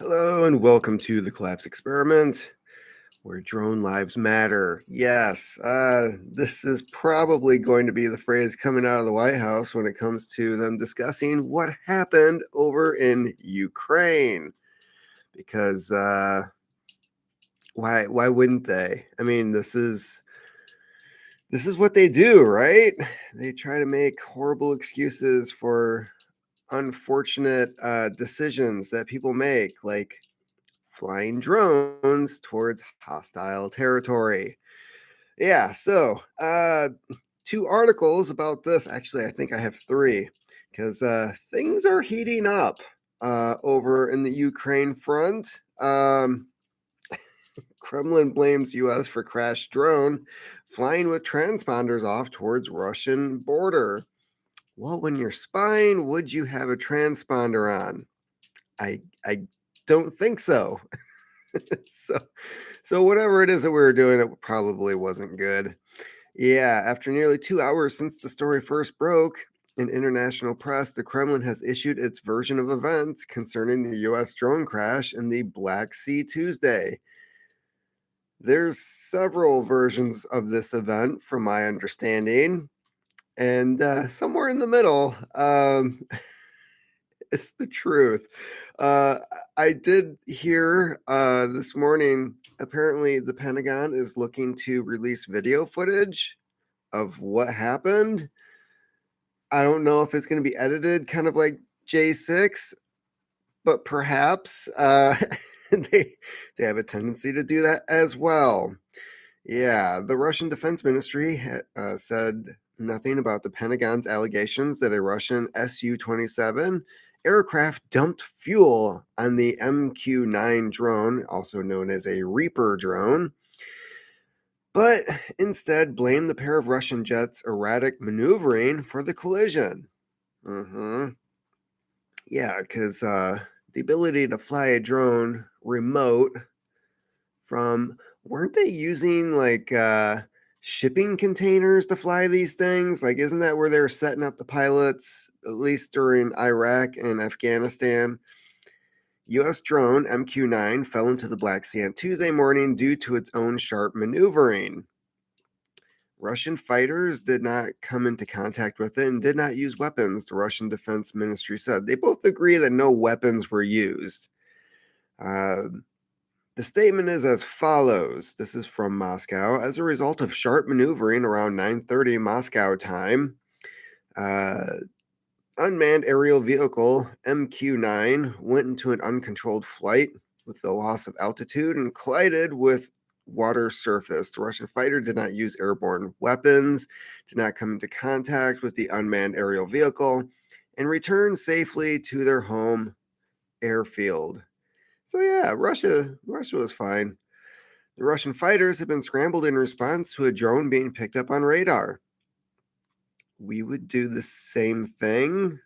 Hello and welcome to the Collapse Experiment, where drone lives matter. Yes, this is probably going to be the phrase coming out of the White House when it comes to them discussing what happened over in Ukraine. Because why wouldn't they? I mean, this is what they do, right? They try to make horrible excuses for unfortunate decisions that people make, like flying drones towards hostile territory. Yeah, so two articles about this. Actually, I think I have three because things are heating up over in the Ukraine front. Kremlin blames U.S. for crashed drone flying with transponders off towards Russian border. Well, when you're spying, would you have a transponder on? I don't think so. so so whatever it is that we were doing, it probably wasn't good. Yeah, after nearly 2 hours since the story first broke in international press, the Kremlin has issued its version of events concerning the U.S. drone crash in the Black Sea Tuesday. There's several versions of this event, from my understanding, and somewhere in the middle, it's the truth. Uh, I did hear this morning, apparently, the Pentagon is looking to release video footage of what happened. I don't know if it's going to be edited kind of like J6, but perhaps they, they have a tendency to do that as well. Yeah, the Russian Defense Ministry said nothing about the Pentagon's allegations that a Russian Su 27 aircraft dumped fuel on the MQ 9 drone, also known as a Reaper drone, but instead blamed the pair of Russian jets' erratic maneuvering for the collision. Yeah, because the ability to fly a drone remote from, weren't they using like shipping containers to fly these things? Like, isn't that where they're setting up the pilots, at least during Iraq and Afghanistan? U.S. drone MQ 9 fell into the Black Sea on Tuesday morning due to its own sharp maneuvering. Russian fighters did not come into contact with it and did not use weapons, the Russian Defense Ministry said. They both agree that no weapons were used. The statement is as follows. This is from Moscow. As a result of sharp maneuvering around 9:30 Moscow time, uh, unmanned aerial vehicle MQ 9 went into an uncontrolled flight with the loss of altitude and collided with water surface. The Russian fighter did not use airborne weapons, did not come into contact with the unmanned aerial vehicle, and returned safely to their home airfield. So yeah, Russia was fine. The Russian fighters have been scrambled in response to a drone being picked up on radar. We would do the same thing.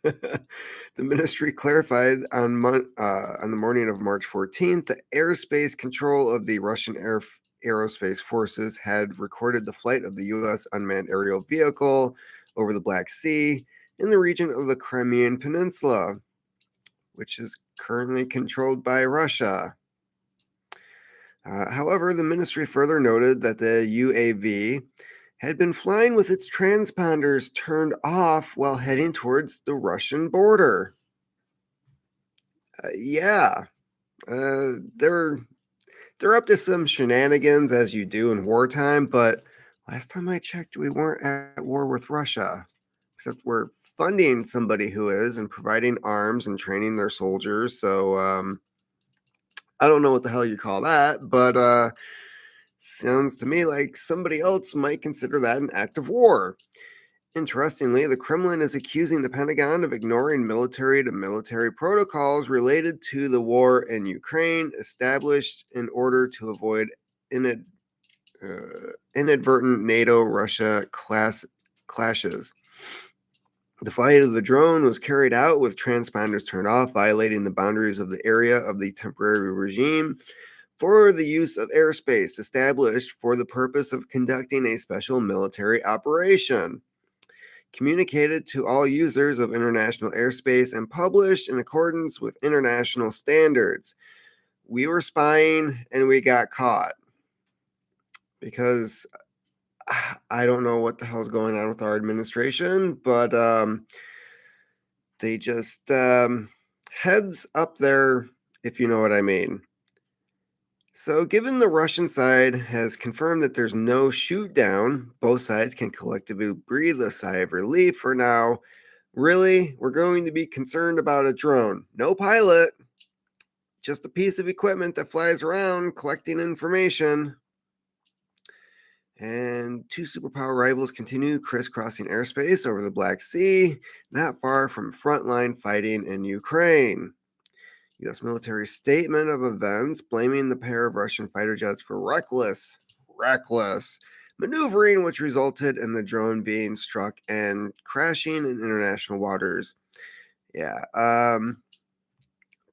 The ministry clarified on the morning of March 14th that airspace control of the Russian aerospace forces had recorded the flight of the U.S. unmanned aerial vehicle over the Black Sea in the region of the Crimean Peninsula, which is currently controlled by Russia. However, the ministry further noted that the UAV had been flying with its transponders turned off while heading towards the Russian border. Yeah, they're up to some shenanigans as you do in wartime, but last time I checked, we weren't at war with Russia, except we're funding somebody who is and providing arms and training their soldiers. So I don't know what the hell you call that, but sounds to me like somebody else might consider that an act of war. Interestingly, the Kremlin is accusing the Pentagon of ignoring military to military protocols related to the war in Ukraine established in order to avoid inadvertent NATO Russia clashes. The flight of the drone was carried out with transponders turned off, violating the boundaries of the area of the temporary regime for the use of airspace established for the purpose of conducting a special military operation. communicated to all users of international airspace and published in accordance with international standards. We were spying and we got caught because I don't know what the hell's going on with our administration, but they just heads up there, if you know what I mean. So, given the Russian side has confirmed that there's no shoot down, both sides can collectively breathe a sigh of relief for now. Really, we're going to be concerned about a drone. No pilot, just a piece of equipment that flies around collecting information. And two superpower rivals continue crisscrossing airspace over the Black Sea, not far from frontline fighting in Ukraine. U.S. military statement of events blaming the pair of Russian fighter jets for reckless maneuvering, which resulted in the drone being struck and crashing in international waters. Yeah,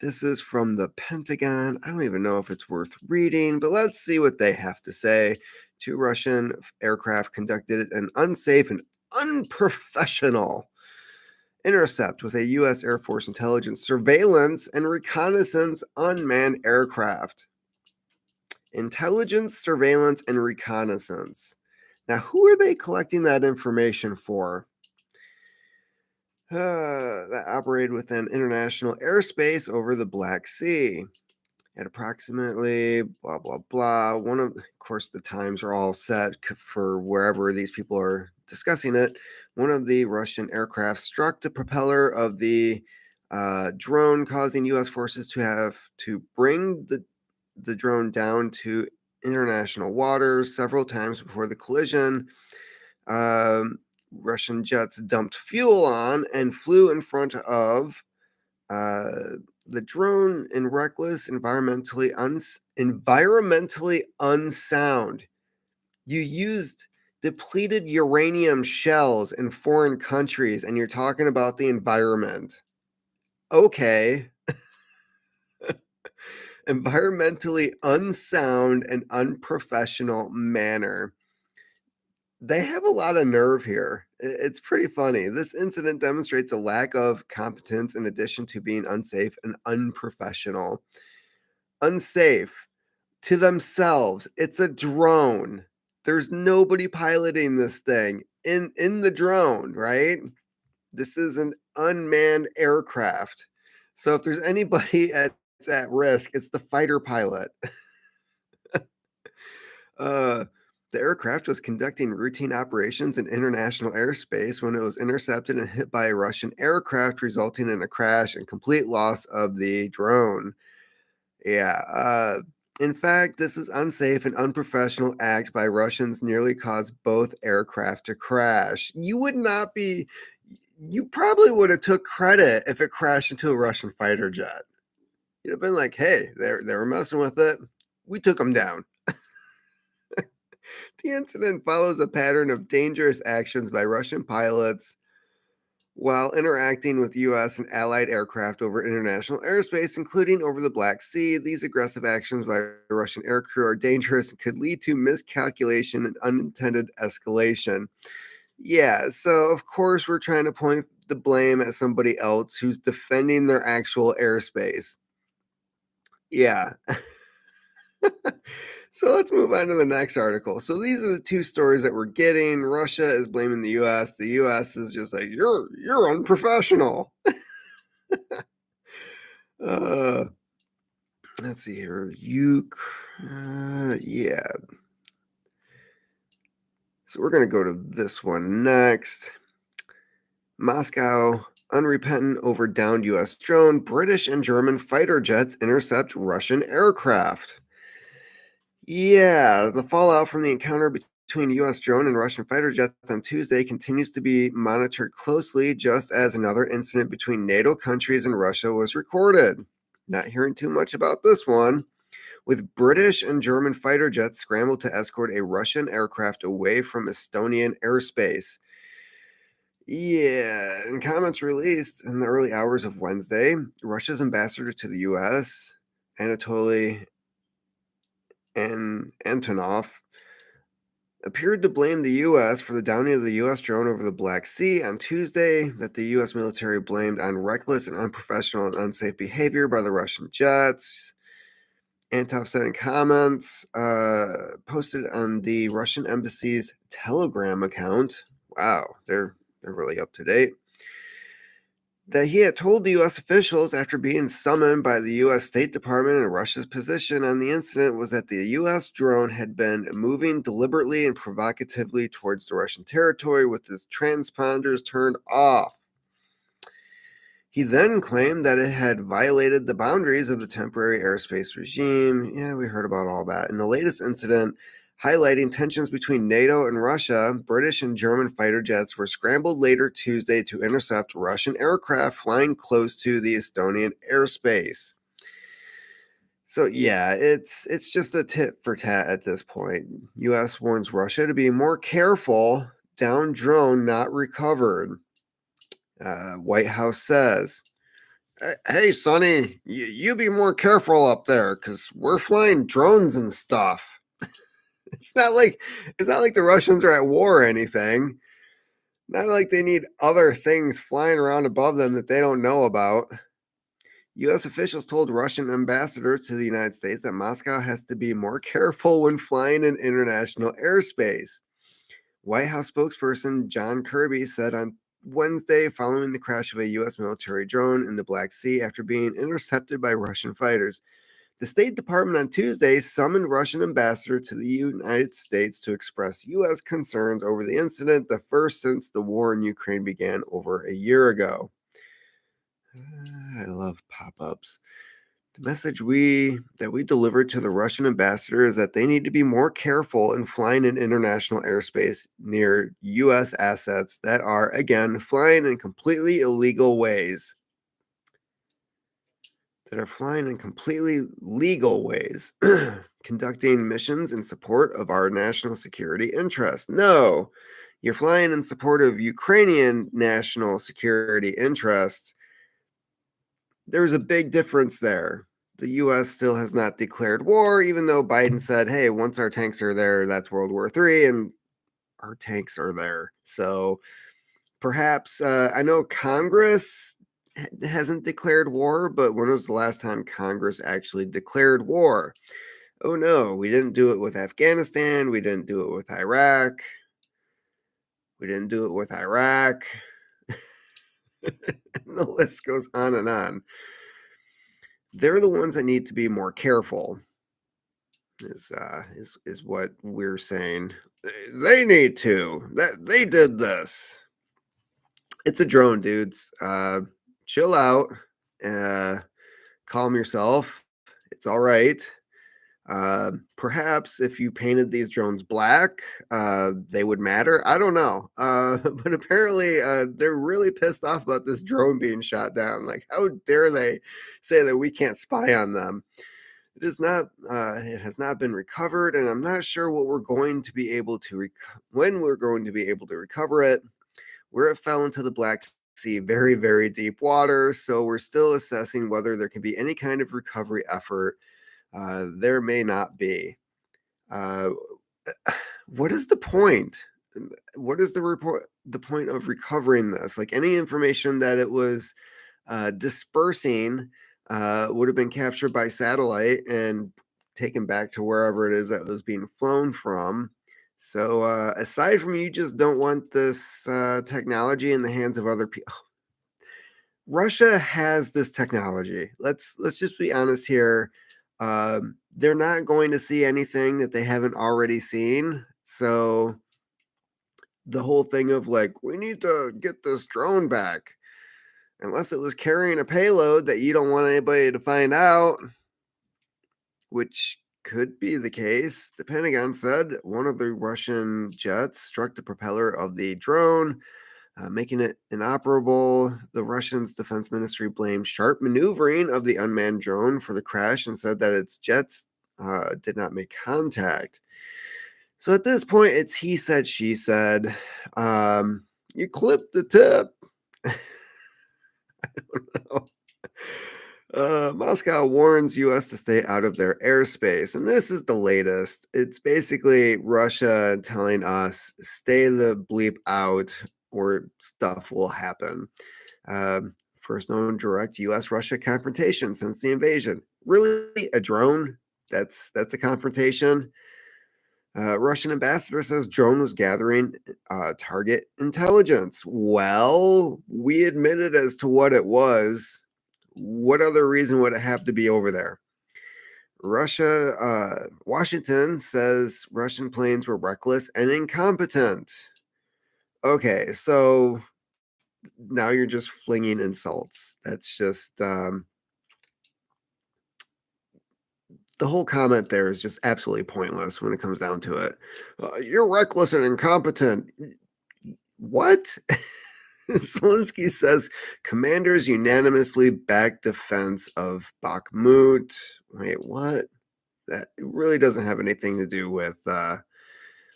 this is from the Pentagon. I don't even know if it's worth reading, but let's see what they have to say. Two Russian aircraft conducted an unsafe and unprofessional intercept with a U.S. Air Force intelligence, surveillance, and reconnaissance unmanned aircraft. Intelligence, surveillance, and reconnaissance. Now, who are they collecting that information for? That operated within international airspace over the Black Sea. At approximately blah blah blah. Of course, the times are all set for wherever these people are discussing it. One of the Russian aircraft struck the propeller of the drone, causing U.S. forces to have to bring the drone down to international waters several times before the collision. Russian jets dumped fuel on and flew in front of the drone in reckless, environmentally unsound. You used depleted uranium shells in foreign countries, and you're talking about the environment. Okay. Environmentally unsound and unprofessional manner. They have a lot of nerve here. It's pretty funny. This incident demonstrates a lack of competence in addition to being unsafe and unprofessional. Unsafe to themselves. It's a drone. There's nobody piloting this thing in the drone, right? This is an unmanned aircraft. So if there's anybody at risk, it's the fighter pilot. Uh, the aircraft was conducting routine operations in international airspace when it was intercepted and hit by a Russian aircraft, resulting in a crash and complete loss of the drone. Yeah. In fact, this is unsafe and unprofessional act by Russians nearly caused both aircraft to crash. You probably would have took credit if it crashed into a Russian fighter jet. You'd have been like, hey, they were messing with it. We took them down. The incident follows a pattern of dangerous actions by Russian pilots while interacting with U.S. and allied aircraft over international airspace, including over the Black Sea. These aggressive actions by Russian aircrew are dangerous and could lead to miscalculation and unintended escalation. Yeah, so of course we're trying to point the blame at somebody else who's defending their actual airspace. Yeah. So let's move on to the next article. So these are the two stories that we're getting. Russia is blaming the US. The US is just like, you're unprofessional. uh let's see here. Yeah. So we're gonna go to this one next. Moscow unrepentant over downed US drone. British and German fighter jets intercept Russian aircraft. Yeah, the fallout from the encounter between U.S. drone and Russian fighter jets on Tuesday continues to be monitored closely, just as another incident between NATO countries and Russia was recorded. Not hearing too much about this one, with British and German fighter jets scrambled to escort a Russian aircraft away from Estonian airspace. Yeah, in comments released in the early hours of Wednesday, Russia's ambassador to the U.S., Anatoly and Antonov, appeared to blame the U.S. for the downing of the U.S. drone over the Black Sea on Tuesday, that the U.S. military blamed on reckless and unprofessional and unsafe behavior by the Russian jets. Antov said in comments posted on the Russian embassy's Telegram account. Wow, they're really up to date. That he had told the U.S. officials after being summoned by the U.S. State Department, and Russia's position on the incident was that the U.S. drone had been moving deliberately and provocatively towards the Russian territory with its transponders turned off. He then claimed that it had violated the boundaries of the temporary airspace regime. Yeah, we heard about all that. In the latest incident, highlighting tensions between NATO and Russia, British and German fighter jets were scrambled later Tuesday to intercept Russian aircraft flying close to the Estonian airspace. So yeah, it's just a tit for tat at this point. US warns Russia to be more careful. Down drone not recovered. White House says, "Hey, Sonny, you be more careful up there because we're flying drones and stuff." It's not like the Russians are at war or anything. Not like they need other things flying around above them that they don't know about. U.S. officials told Russian ambassador to the United States that Moscow has to be more careful when flying in international airspace. White House spokesperson John Kirby said on Wednesday, following the crash of a U.S. military drone in the Black Sea after being intercepted by Russian fighters. The State Department on Tuesday summoned Russian ambassador to the United States to express U.S. concerns over the incident, the first since the war in Ukraine began over a year ago. I love pop-ups. The message that we delivered to the Russian ambassador is that they need to be more careful in flying in international airspace near U.S. assets that are, again, flying in completely illegal ways. Conducting missions in support of our national security interests. No, you're flying in support of Ukrainian national security interests. There's a big difference there. The U.S. still has not declared war, even though Biden said, hey, once our tanks are there, that's World War III, and our tanks are there. So perhaps, I know Congress hasn't declared war, but when was the last time Congress actually declared war? Oh no, we didn't do it with Afghanistan. We didn't do it with Iraq. We didn't do it with Iraq. And the list goes on and on. They're the ones that need to be more careful, is what we're saying. They need to. That they did this. It's a drone, dudes. Chill out. Calm yourself. It's all right. Perhaps if you painted these drones black, they would matter. I don't know. But apparently, they're really pissed off about this drone being shot down. Like, how dare they say that we can't spy on them? It is not. It has not been recovered, and I'm not sure what we're going to be able to when we're going to be able to recover it. Where it fell into the Black Sea, very, very deep water. So we're still assessing whether there can be any kind of recovery effort. There may not be. What is the point? What is the point of recovering this? Like, any information that it was dispersing would have been captured by satellite and taken back to wherever it is that it was being flown from. So aside from you just don't want this technology in the hands of other people. Russia has this technology. Let's just be honest here. They're not going to see anything that they haven't already seen. So the whole thing of like, we need to get this drone back, unless it was carrying a payload that you don't want anybody to find out, which could be the case. The Pentagon said one of the Russian jets struck the propeller of the drone, making it inoperable. The Russians' defense ministry blamed sharp maneuvering of the unmanned drone for the crash and said that its jets did not make contact. So at this point, it's he said, she said. You clipped the tip. I don't know. Moscow warns US to stay out of their airspace. And this is the latest. It's basically Russia telling us, stay the bleep out or stuff will happen. First known direct US Russia confrontation since the invasion. Really? A drone? That's a confrontation? Russian ambassador says drone was gathering target intelligence. Well, we admitted as to what it was. What other reason would it have to be over there? Washington says Russian planes were reckless and incompetent. Okay, so now you're just flinging insults. That's just the whole comment there is just absolutely pointless when it comes down to it. You're reckless and incompetent. What? Zelensky says commanders unanimously back defense of Bakhmut. Wait, what? That really doesn't have anything to do with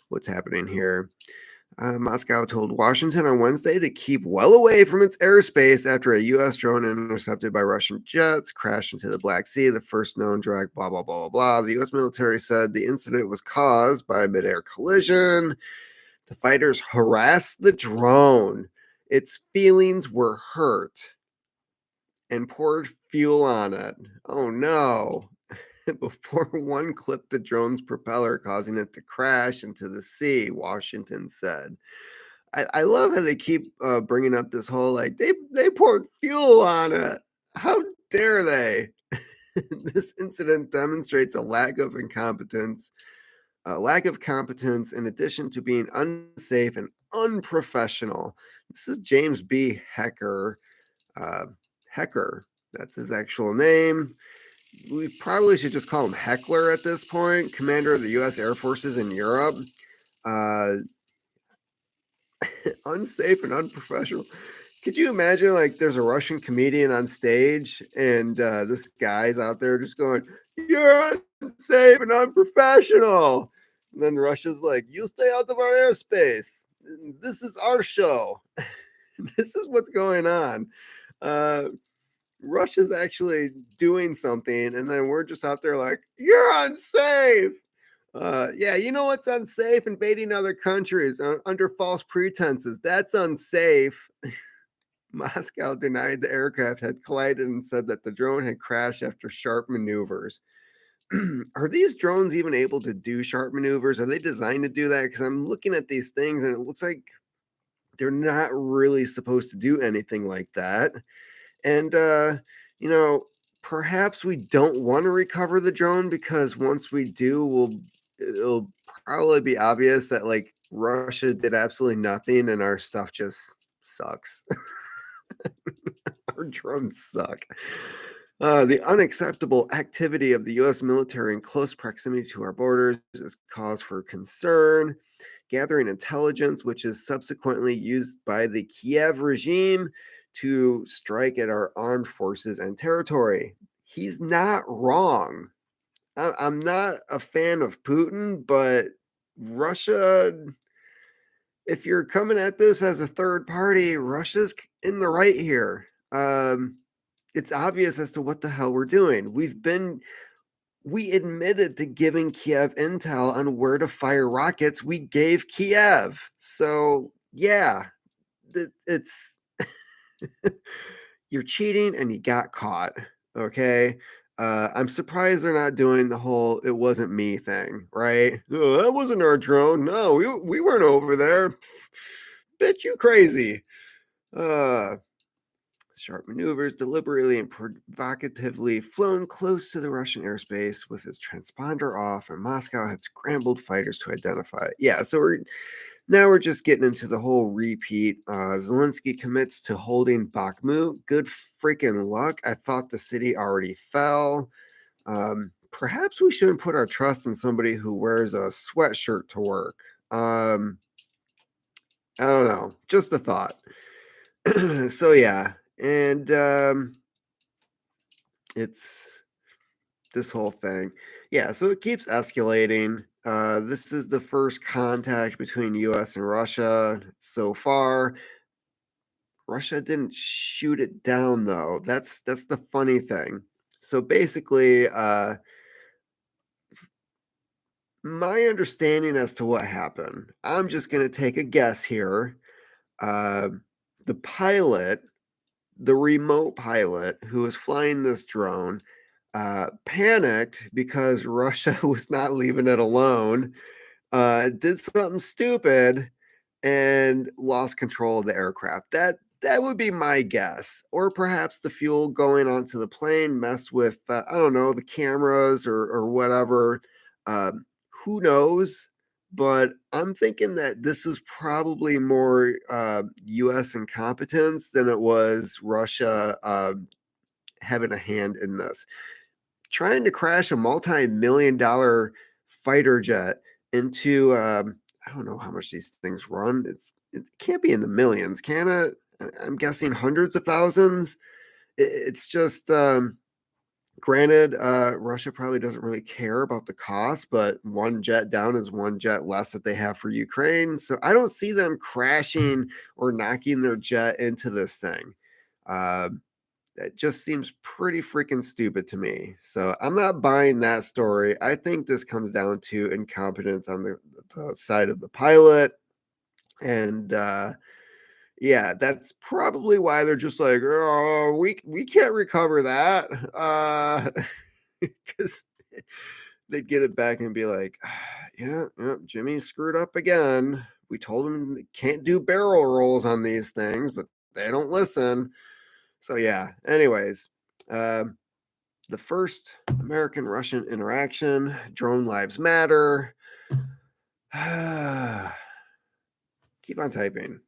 what's happening here. Moscow told Washington on Wednesday to keep well away from its airspace after a U.S. drone intercepted by Russian jets crashed into the Black Sea, the first known direct blah, blah, blah, blah, blah. The U.S. military said the incident was caused by a mid-air collision. The fighters harassed the drone. Its feelings were hurt and poured fuel on it. Oh no. Before one clipped the drone's propeller, causing it to crash into the sea, Washington said. I love how they keep bringing up this whole like they poured fuel on it. How dare they? This incident demonstrates a lack of competence in addition to being unsafe and unprofessional. This is James B. Hecker. Uh, Hecker, that's his actual name. We probably should just call him Heckler at this point, commander of the U.S. Air Forces in Europe. Uh, unsafe and unprofessional. Could you imagine, like, there's a Russian comedian on stage and this guy's out there just going, "You're unsafe and unprofessional." And then Russia's like, "You stay out of our airspace. This is our show." This is what's going on. Uh, Russia's actually doing something, and then we're just out there like, "You're unsafe." Yeah, you know what's unsafe? Invading other countries under false pretenses. That's unsafe. Moscow denied the aircraft had collided and said that the drone had crashed after sharp maneuvers. Are these drones even able to do sharp maneuvers? Are they designed to do that? Because I'm looking at these things and it looks like they're not really supposed to do anything like that. And, you know, perhaps we don't want to recover the drone because once we do, it'll probably be obvious that like Russia did absolutely nothing and our stuff just sucks. Our drones suck. The unacceptable activity of the U.S. military in close proximity to our borders is cause for concern. Gathering intelligence, which is subsequently used by the Kiev regime to strike at our armed forces and territory. He's not wrong. I'm not a fan of Putin, but Russia, if you're coming at this as a third party, Russia's in the right here. It's obvious as to what the hell we're doing. We admitted to giving Kiev intel on where to fire rockets. We gave Kiev. So yeah, it's you're cheating and you got caught. Okay. I'm surprised they're not doing the whole "it wasn't me" thing, right? "Oh, that wasn't our drone. No, we weren't over there." Bet you crazy. Uh, Sharp maneuvers, deliberately and provocatively flown close to the Russian airspace with its transponder off, and Moscow had scrambled fighters to identify it. Yeah, so we're just getting into the whole repeat. Zelensky commits to holding Bakhmut. Good freaking luck. I thought the city already fell. Perhaps we shouldn't put our trust in somebody who wears a sweatshirt to work. I don't know. Just a thought. So yeah, and it's this whole thing. Yeah, so it keeps escalating. This is the first contact between US and Russia so far. Russia didn't shoot it down though. That's the funny thing. So basically, my understanding as to what happened, I'm just going to take a guess here. Uh, the pilot, the remote pilot who was flying this drone, panicked because Russia was not leaving it alone, did something stupid, and lost control of the aircraft. That would be my guess. Or perhaps the fuel going onto the plane messed with, I don't know, the cameras or whatever. Who knows? But I'm thinking that this is probably more U.S. incompetence than it was Russia having a hand in this. Trying to crash a multi-million-dollar fighter jet into, I don't know how much these things run. It can't be in the millions, can it? I'm guessing hundreds of thousands. It's just, granted, Russia probably doesn't really care about the cost, but one jet down is one jet less that they have for Ukraine. So I don't see them crashing or knocking their jet into this thing. Um, it just seems pretty freaking stupid to me. So I'm not buying that story. I think this comes down to incompetence on the side of the pilot. And yeah, that's probably why they're just like, oh, we can't recover that. Because they'd get it back and be like, yeah, yeah, Jimmy screwed up again. We told him they can't do barrel rolls on these things, but they don't listen. So yeah, anyways, um, the first American Russian interaction, drone lives matter. Keep on typing.